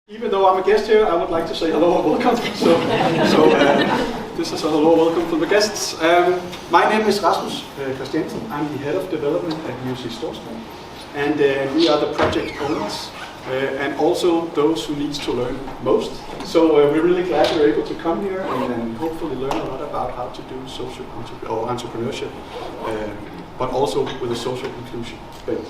Even though I'm a guest here, I would like to say hello and welcome. This is a hello welcome for the guests. My name is Rasmus Kristiansen. I'm the head of development at UC Storsborg, and we are the project owners and also those who need to learn most. So we're really glad you're able to come here and hopefully learn a lot about how to do social entrepreneurship, but also with a social inclusion bent.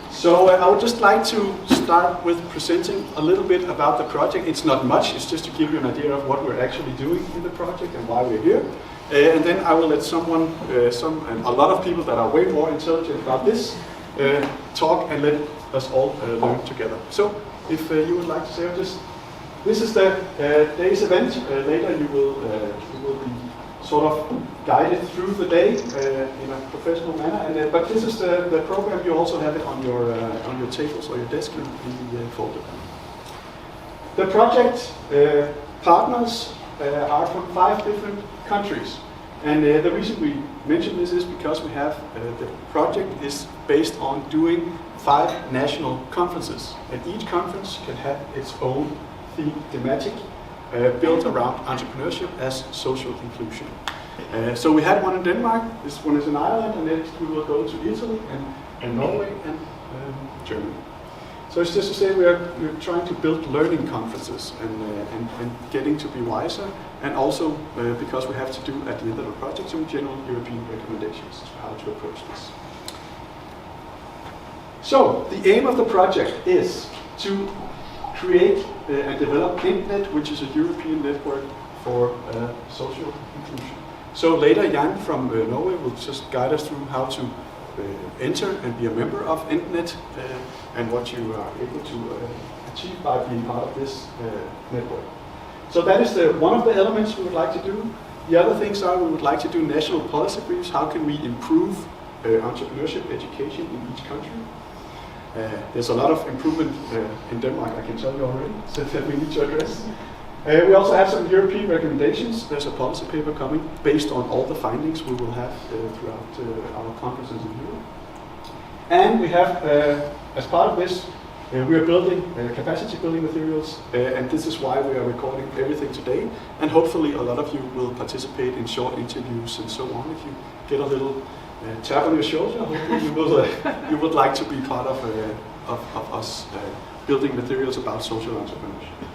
So I would just like to start with presenting a little bit about the project. It's not much, it's just to give you an idea of what we're actually doing in the project and why we're here. And then I will let a lot of people that are way more intelligent about this talk and let us all learn together. So if you would like to say just, this is the day's event. Later you will be sort of guided through the day in a professional manner. But this is the program. You also have it on your tables or your desk in the folder. The project partners are from 5 different countries, and the reason we mention this is because we have the project is based on doing 5 national conferences, and each conference can have its own thematic built around entrepreneurship as social inclusion. So we had one in Denmark, this one is in Ireland, and next we will go to Italy and Norway and Germany. So it's just to say we're trying to build learning conferences and getting to be wiser, and also because we have to do at the end of the project some general European recommendations for how to approach this. So the aim of the project is to create and develop IntNet, which is a European network for social inclusion. So later Jan from Norway will just guide us through how to enter and be a member of IntNet and what you are able to achieve by being part of this network. So that is one of the elements we would like to do. The other things are we would like to do national policy briefs. How can we improve entrepreneurship education in each country? There's a lot of improvement in Denmark, I can tell you already, so that we need to address. We also have some European recommendations. There's a policy paper coming based on all the findings we will have throughout our conferences in Europe. And we have, as part of this, we are building capacity building materials, and this is why we are recording everything today. And hopefully a lot of you will participate in short interviews and so on. If you get a little tap on your shoulder, hopefully you would like to be part of us building materials about social entrepreneurship.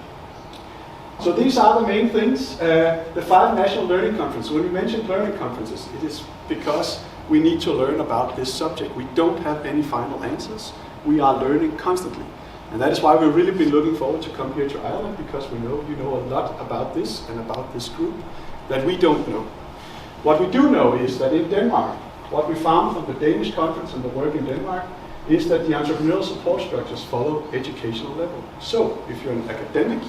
So these are the main things. The 5 national learning conferences. When we mention learning conferences, it is because we need to learn about this subject. We don't have any final answers. We are learning constantly. And that is why we've really been looking forward to come here to Ireland, because we know you know a lot about this and about this group that we don't know. What we do know is that in Denmark, what we found from the Danish conference and the work in Denmark is that the entrepreneurial support structures follow educational level. So if you're an academic,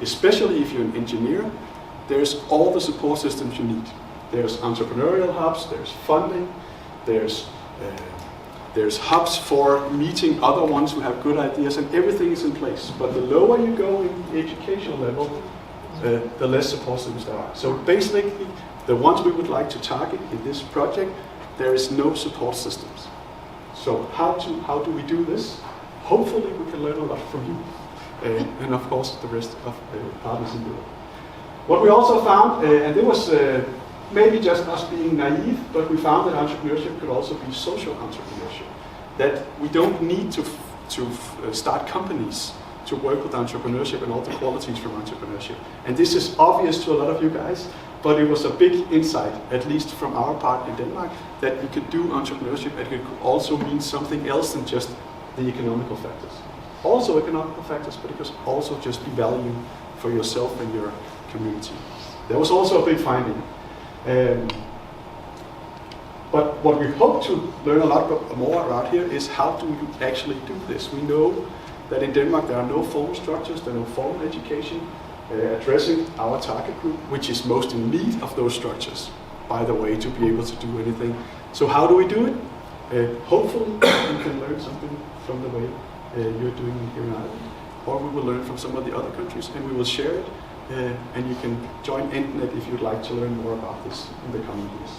especially if you're an engineer, there's all the support systems you need. There's entrepreneurial hubs, there's funding, there's hubs for meeting other ones who have good ideas, and everything is in place. But the lower you go in the educational level, the less support systems there are. So basically, the ones we would like to target in this project, there is no support systems. So how do we do this? Hopefully we can learn a lot from you. And of course the rest of the partners in Europe. What we also found, and it was maybe just us being naive, but we found that entrepreneurship could also be social entrepreneurship. That we don't need to start companies to work with entrepreneurship and all the qualities from entrepreneurship. And this is obvious to a lot of you guys, but it was a big insight, at least from our part in Denmark, that you could do entrepreneurship and it could also mean something else than just the economical factors. Also economical factors, but it could also just be value for yourself and your community. That was also a big finding. But what we hope to learn a lot more around here is how do you actually do this. We know that in Denmark there are no formal structures, there are no formal education addressing our target group, which is most in need of those structures, by the way, to be able to do anything. So how do we do it? Hopefully you can learn something from the way you're doing it here in Ireland, or we will learn from some of the other countries and we will share it, and you can join IntNet if you'd like to learn more about this in the coming years.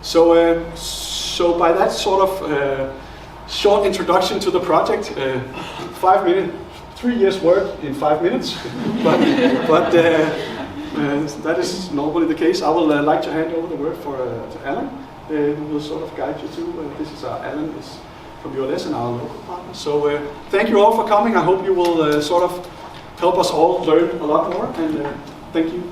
So by that sort of short introduction to the project, 5 minutes 3 years' work in 5 minutes, but that is normally the case. I will like to hand over the word to Alan, who will sort of guide you through. This is Alan is from ULS and our local partner. So thank you all for coming. I hope you will sort of help us all learn a lot more, and thank you.